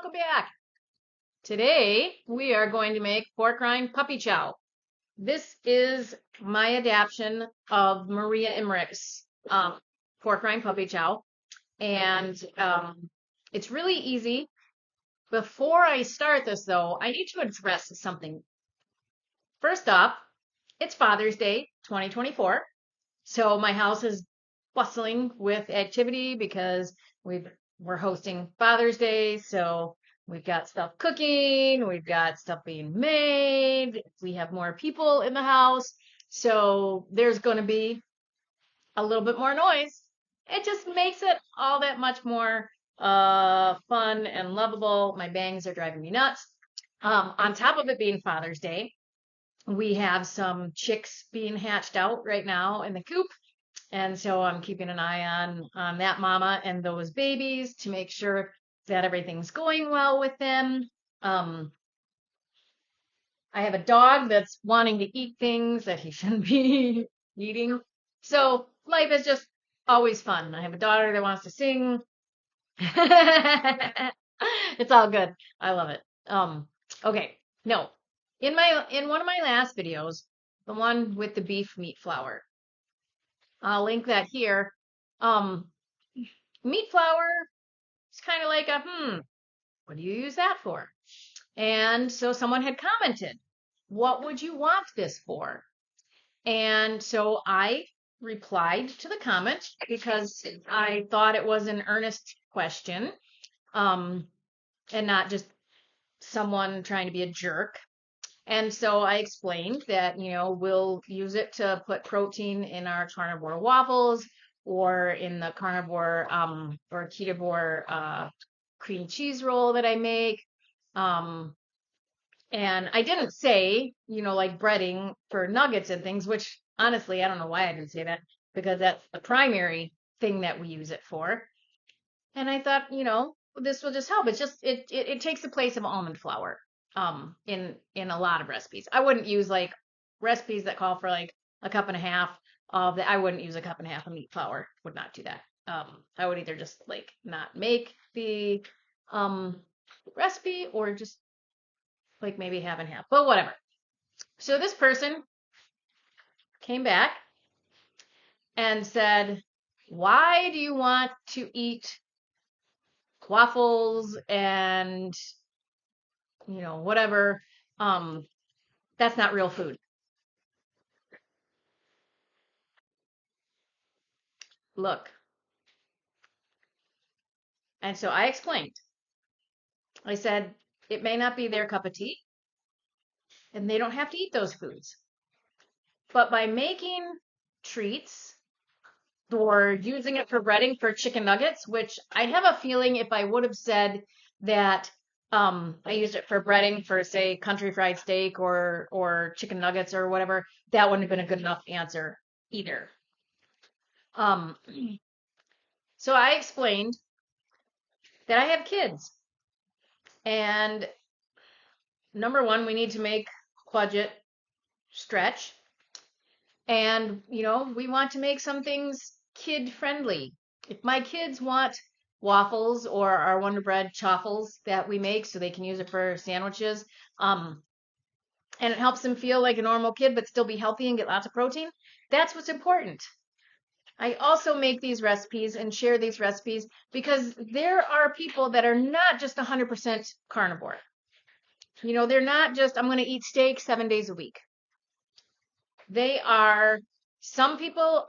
welcome back. Today we are going to make pork rind puppy chow. This is my adaption of Maria Emmerich's pork rind puppy chow, and it's really easy. Before I start this, though, I need to address something. First off, it's Father's Day 2024, so my house is bustling with activity because we're hosting Father's Day, so we've got stuff cooking, we've got stuff being made, we have more people in the house, so there's going to be a little bit more noise. It just makes it all that much more fun and lovable. My bangs are driving me nuts. On top of it being Father's Day, we have some chicks being hatched out right now in the coop. And so I'm keeping an eye on that mama and those babies to make sure that everything's going well with them. I have a dog that's wanting to eat things that he shouldn't be eating. So life is just always fun. I have a daughter that wants to sing. It's all good. I love it. Okay. No. In one of my last videos, the one with the beef meat flour, I'll link that here. Meat flour is kind of like what do you use that for? And so someone had commented, what would you want this for? And so I replied to the comment because I thought it was an earnest question, and not just someone trying to be a jerk. And so I explained that, we'll use it to put protein in our carnivore waffles or in the carnivore or ketovore cream cheese roll that I make. And I didn't say, like breading for nuggets and things, which honestly, I don't know why I didn't say that, because that's the primary thing that we use it for. And I thought, this will just help. It's just, it takes the place of almond flour. In a lot of recipes. I wouldn't use like recipes that call for like a cup and a half of that. I wouldn't use a cup and a half of meat flour. Would not do that. I would either just like not make the recipe or just like maybe half and half, but whatever. So this person came back and said, why do you want to eat waffles and whatever, that's not real food. Look. And so I explained. I said, it may not be their cup of tea, and they don't have to eat those foods. But by making treats or using it for breading for chicken nuggets, which I have a feeling if I would have said that I used it for breading for, say, country fried steak or chicken nuggets or whatever, that wouldn't have been a good enough answer either. So I explained that I have kids. And number one, we need to make budget stretch. And, we want to make some things kid friendly. If my kids want waffles or our Wonder Bread chaffles that we make so they can use it for sandwiches, and it helps them feel like a normal kid but still be healthy and get lots of protein, that's what's important. I also make these recipes and share these recipes because there are people that are not just 100% carnivore. They're not just, I'm going to eat steak 7 days a week. Some people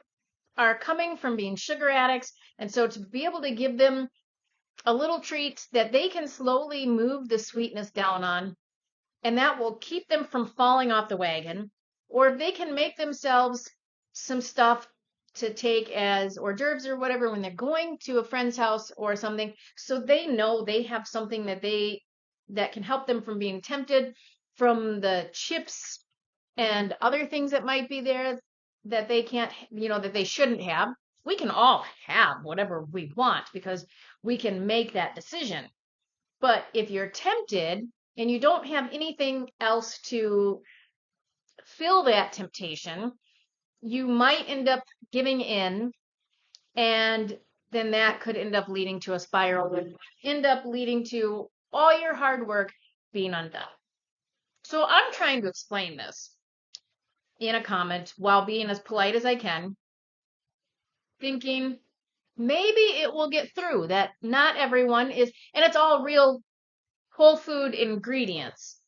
are coming from being sugar addicts. And so to be able to give them a little treat that they can slowly move the sweetness down on, and that will keep them from falling off the wagon, or if they can make themselves some stuff to take as hors d'oeuvres or whatever when they're going to a friend's house or something, so they know they have something that can help them from being tempted from the chips and other things that might be there that they can't, that they shouldn't have. We can all have whatever we want because we can make that decision. But if you're tempted and you don't have anything else to fill that temptation, you might end up giving in, and then that could end up leading to a spiral, end up leading to all your hard work being undone. So I'm trying to explain this in a comment while being as polite as I can, thinking maybe it will get through that not everyone is, and it's all real whole food ingredients.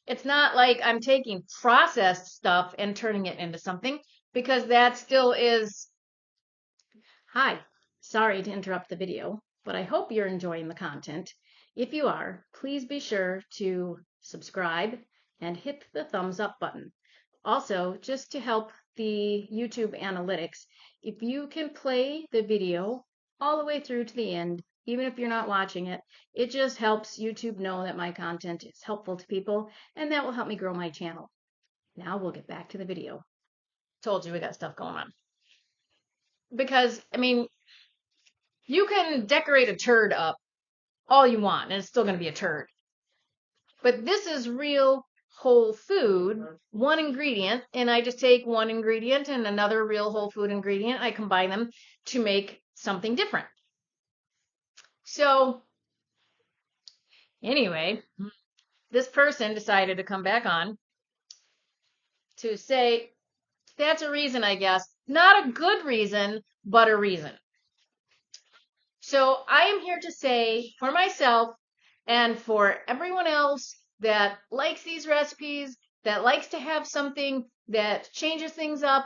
It's not like I'm taking processed stuff and turning it into something, because that still is. Hi, sorry to interrupt the video, but I hope you're enjoying the content. If you are, please be sure to subscribe and hit the thumbs up button. Also, just to help the YouTube analytics, if you can play the video all the way through to the end, even if you're not watching it, it just helps YouTube know that my content is helpful to people, and that will help me grow my channel. Now we'll get back to the video. Told you we got stuff going on. Because, I mean, you can decorate a turd up all you want, and it's still going to be a turd. But this is real whole food, one ingredient, and I just take one ingredient and another real whole food ingredient. I combine them to make something different. So, anyway, this person decided to come back on to say that's a reason, I guess. Not a good reason, but a reason. So I am here to say for myself and for everyone else that likes these recipes, that likes to have something that changes things up,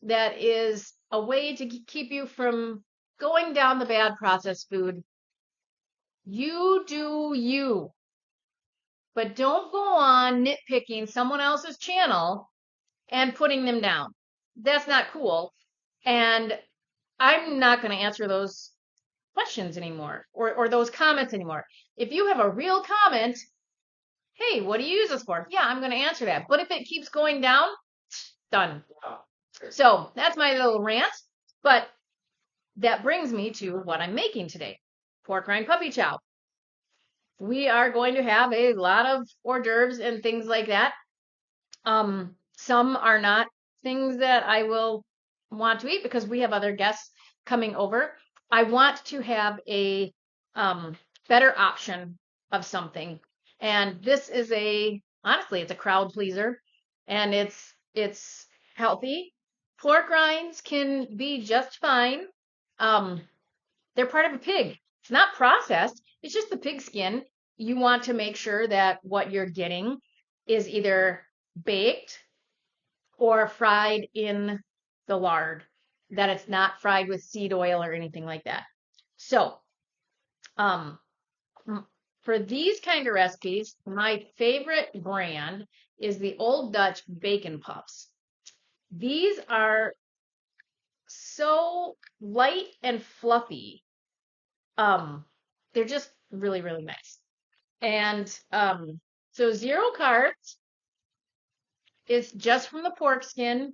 that is a way to keep you from going down the bad processed food. You do you. But don't go on nitpicking someone else's channel and putting them down. That's not cool. And I'm not going to answer those questions anymore, or those comments anymore. If you have a real comment, hey, what do you use this for? Yeah, I'm going to answer that. But if it keeps going down, done. So that's my little rant. But that brings me to what I'm making today. Pork rind puppy chow. We are going to have a lot of hors d'oeuvres and things like that. Some are not things that I will want to eat because we have other guests coming over. I want to have a better option of something. And this is honestly, it's a crowd pleaser, and it's healthy. Pork rinds can be just fine. They're part of a pig. It's not processed. It's just the pig skin. You want to make sure that what you're getting is either baked or fried in the lard, that it's not fried with seed oil or anything like that. So, for these kind of recipes, my favorite brand is the Old Dutch Bacon Puffs. These are so light and fluffy. They're just really, really nice. And so 0 carbs. It's just from the pork skin,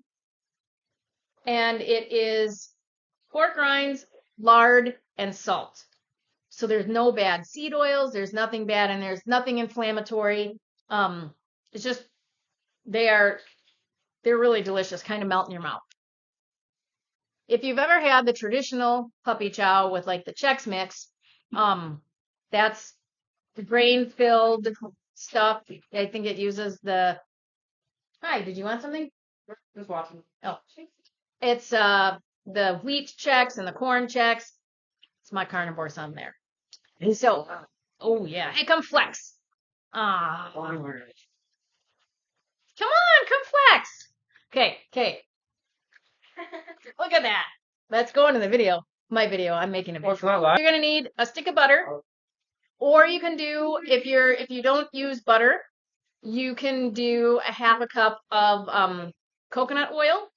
and it is pork rinds, lard, and salt. So there's no bad seed oils, there's nothing bad, and there's nothing inflammatory. It's just they're really delicious, kind of melt in your mouth. If you've ever had the traditional puppy chow with like the Chex Mix, that's the grain-filled stuff. I think it uses the. Hi, did you want something? Just watching. Oh, it's the wheat Chex and the corn Chex. It's my carnivore son there. So, oh yeah, hey, come flex. Come on, come flex. Okay. Look at that. Let's go into the video. My video. I'm making a video. You're gonna need a stick of butter, or you can do if you don't use butter, you can do a half a cup of coconut oil.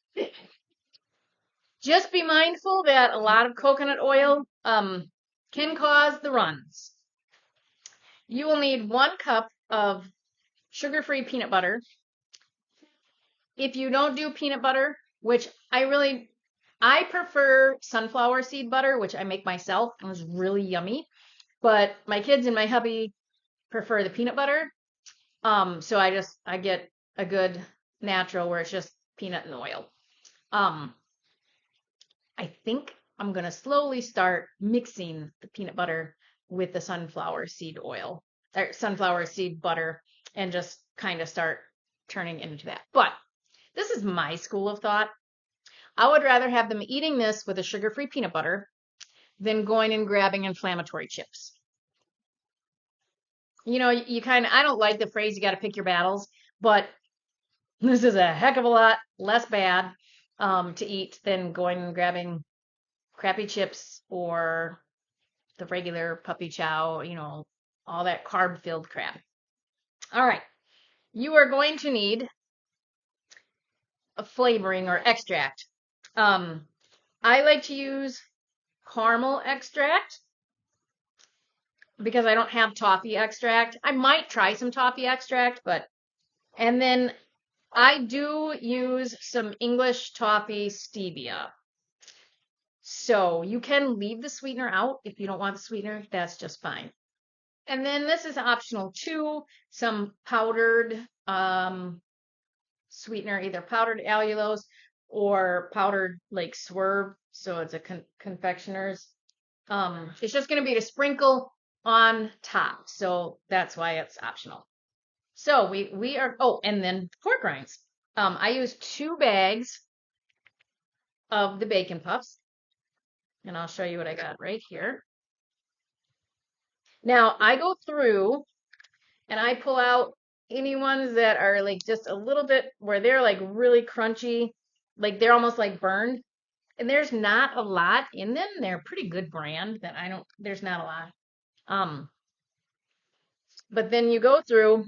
Just be mindful that a lot of coconut oil can cause the runs. You will need 1 cup of sugar-free peanut butter. If you don't do peanut butter, which I prefer sunflower seed butter, which I make myself. It was really yummy. But my kids and my hubby prefer the peanut butter. So I get a good natural where it's just peanut and oil. I think I'm going to slowly start mixing the peanut butter with the sunflower seed oil. or sunflower seed butter and just kind of start turning into that. But this is my school of thought. I would rather have them eating this with a sugar-free peanut butter than going and grabbing inflammatory chips. You know, you kind of, I don't like the phrase you got to pick your battles, but this is a heck of a lot less bad to eat than going and grabbing crappy chips or the regular puppy chow, you know, all that carb-filled crap. All right, you are going to need a flavoring or extract. I like to use caramel extract because I don't have toffee extract. I might try some toffee extract, and then I do use some English toffee stevia. So you can leave the sweetener out if you don't want the sweetener, that's just fine. And then this is optional too, some powdered sweetener, either powdered allulose or powdered like swerve. So it's a confectioner's. It's just going to be to sprinkle on top. So that's why it's optional. So we are, oh, and then pork rinds. I use 2 bags of the bacon puffs, and I'll show you what I got right here. Now I go through and I pull out any ones that are like just a little bit where they're like really crunchy, like they're almost like burned. And there's not a lot in them. They're pretty good brand that there's not a lot. But then you go through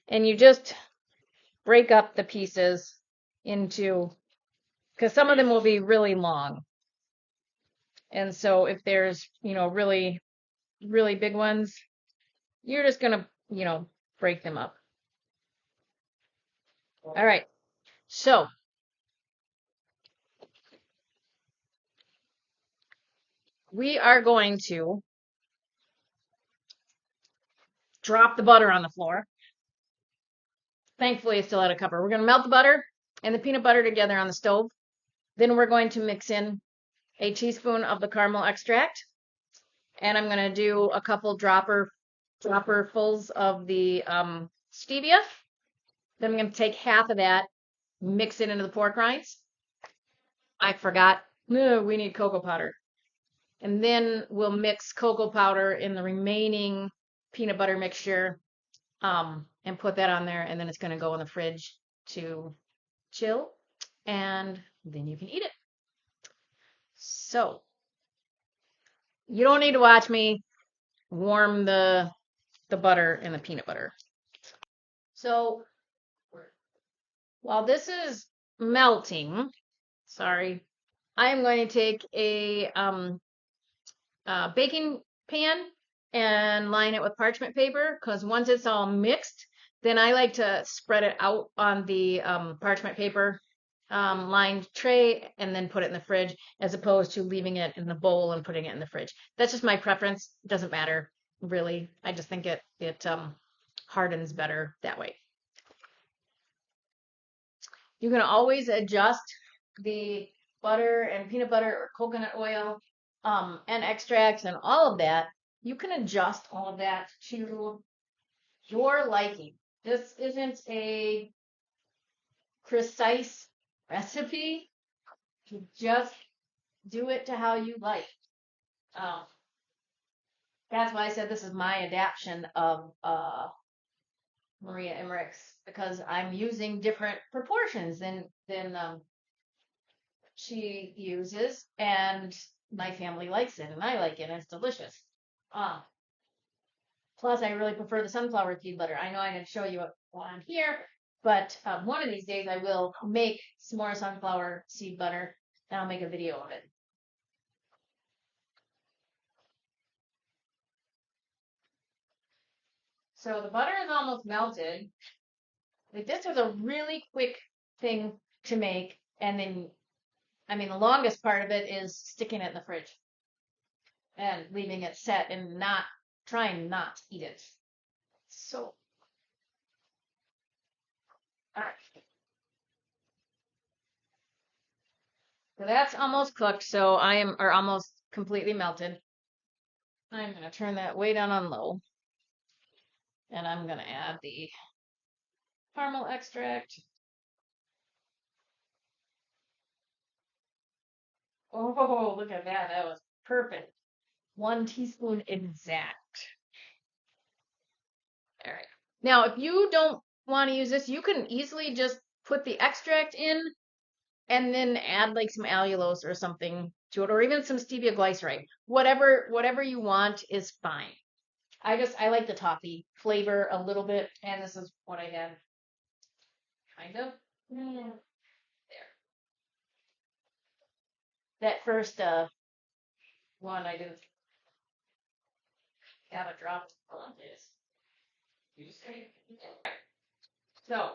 and you just break up the pieces into, because some of them will be really long. And so if there's, you know, really, really big ones, you're just going to, you know, break them up. All right. So we are going to drop the butter on the floor. Thankfully, it's still out of cover. We're going to melt the butter and the peanut butter together on the stove. Then we're going to mix in a teaspoon of the caramel extract. And I'm going to do a couple dropperfuls of the stevia. Then I'm going to take half of that, mix it into the pork rinds. I forgot. No, we need cocoa powder. And then we'll mix cocoa powder in the remaining peanut butter mixture and put that on there. And then it's going to go in the fridge to chill. And then you can eat it. So you don't need to watch me warm the butter and the peanut butter. So while this is melting, sorry, I am going to take a baking pan and line it with parchment paper, because once it's all mixed, then I like to spread it out on the parchment paper lined tray and then put it in the fridge, as opposed to leaving it in the bowl and putting it in the fridge. That's just my preference. It doesn't matter really. I just think it hardens better that way. You can always adjust the butter and peanut butter or coconut oil and extracts and all of that. You can adjust all of that to your liking. This isn't a precise recipe. You just do it to how you like. That's why I said this is my adaption of Maria Emmerich's, because I'm using different proportions than she uses, and my family likes it, and I like it, and it's delicious. Plus, I really prefer the sunflower seed butter. I know I didn't show you it on here, but one of these days I will make some more sunflower seed butter, and I'll make a video of it. So the butter is almost melted. Like, this was a really quick thing to make, and then, I mean, the longest part of it is sticking it in the fridge and leaving it set and trying not to eat it. So, all right. So that's almost cooked. So or almost completely melted. I'm going to turn that way down on low. And I'm going to add the caramel extract. Oh, look at that. That was perfect. 1 teaspoon exact. All right. Now, if you don't want to use this, you can easily just put the extract in and then add like some allulose or something to it, or even some stevia glyceride. Whatever you want is fine. I like the toffee flavor a little bit, and this is what I had. Kind of. There. That first one I didn't have a drop on this. So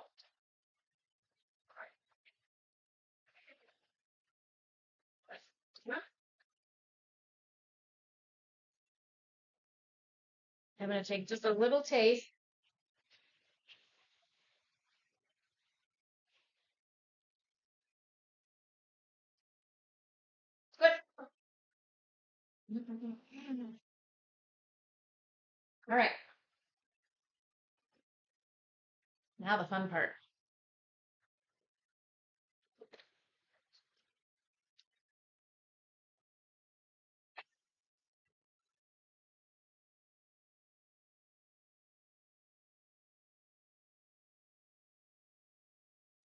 I'm going to take just a little taste. Good. All right. Now the fun part.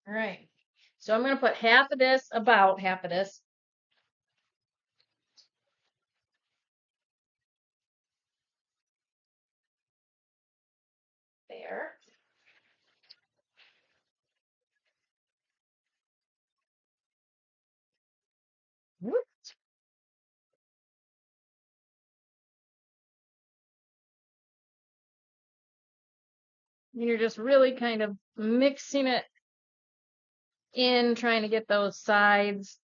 All right. So I'm going to put about half of this. There. Whoop. And you're just really kind of mixing it in, trying to get those sides.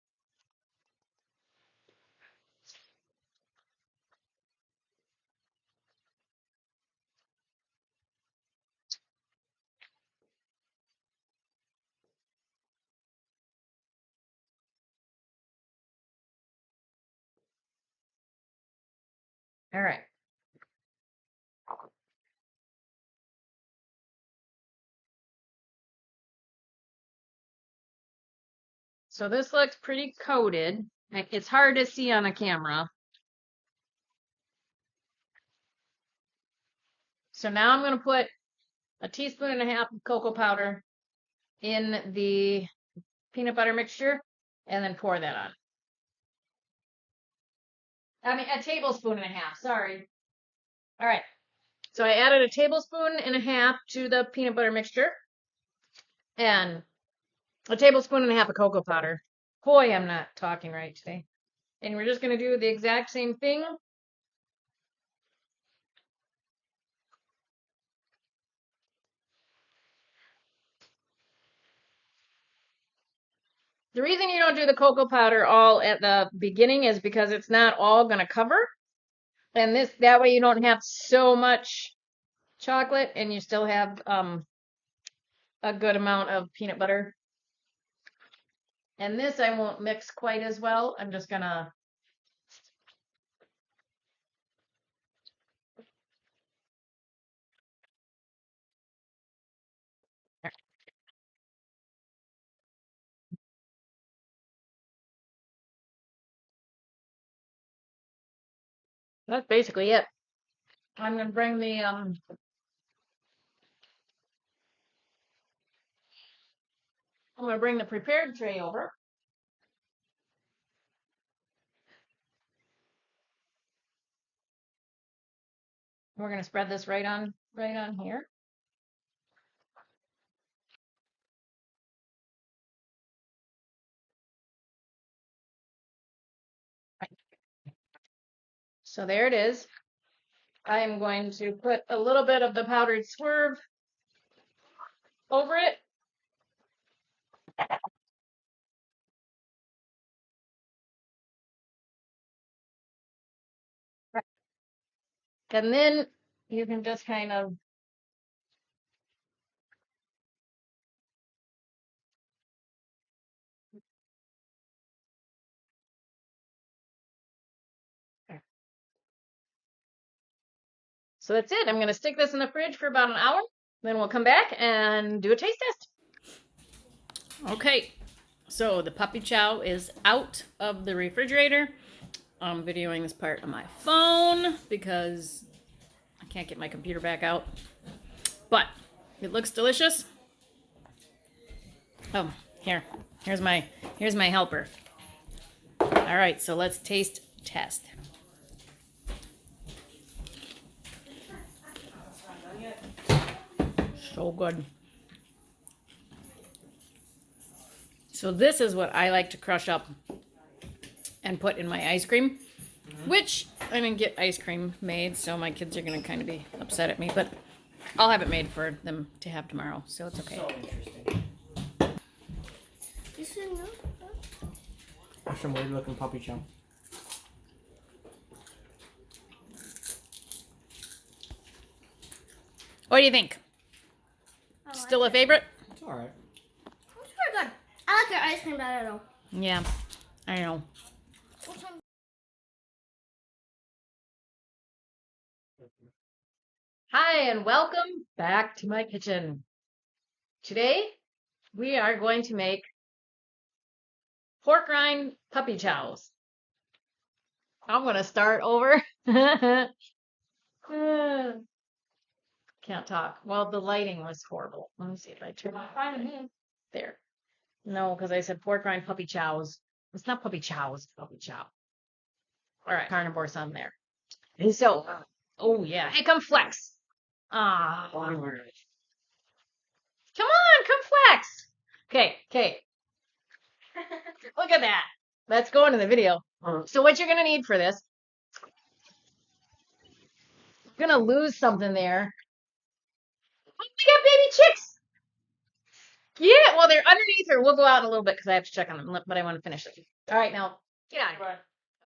All right. So this looks pretty coated. It's hard to see on a camera. So now I'm going to put a teaspoon and a half of cocoa powder in the peanut butter mixture and then pour that on. I mean, a tablespoon and a half, sorry. All right. So I added a tablespoon and a half to the peanut butter mixture and a tablespoon and a half of cocoa powder. Boy, I'm not talking right today. And we're just going to do the exact same thing. The reason you don't do the cocoa powder all at the beginning is because it's not all going to cover. And that way you don't have so much chocolate and you still have a good amount of peanut butter. And this I won't mix quite as well. I'm just going to that's basically it. I'm going to bring the prepared tray over. We're going to spread this right on here. So there it is. I am going to put a little bit of the powdered swerve over it. And then you can just kind of So that's it. I'm going to stick this in the fridge for about an hour. Then we'll come back and do a taste test. Okay, so the puppy chow is out of the refrigerator. I'm videoing this part on my phone because I can't get my computer back out. But it looks delicious. Oh, here's my helper. All right, so let's taste test. So good. So this is what I like to crush up and put in my ice cream, which I didn't get ice cream made, so my kids are going to kind of be upset at me, but I'll have it made for them to have tomorrow, so it's okay. So interesting. That's some weird looking puppy chow. What do you think? Still a favorite? It's alright. It's pretty good. I like your ice cream better though. Yeah, I know. Hi, and welcome back to my kitchen. Today, we are going to make pork rind puppy chows. I'm going to start over. Can't talk. Well, the lighting was horrible. Let me see if I turn it. There. No, because I said pork rind puppy chows. It's not puppy chows, it's puppy chow. All right, carnivore's on there. And so, oh yeah, hey, come flex. Ah, come on, come flex. Okay. Look at that. That's going in the video. So what you're gonna need for this? I'm gonna lose something there. Oh, we got baby chicks. Yeah, well, they're underneath her. We'll go out in a little bit because I have to check on them, but I want to finish it. All right, now, get out of here.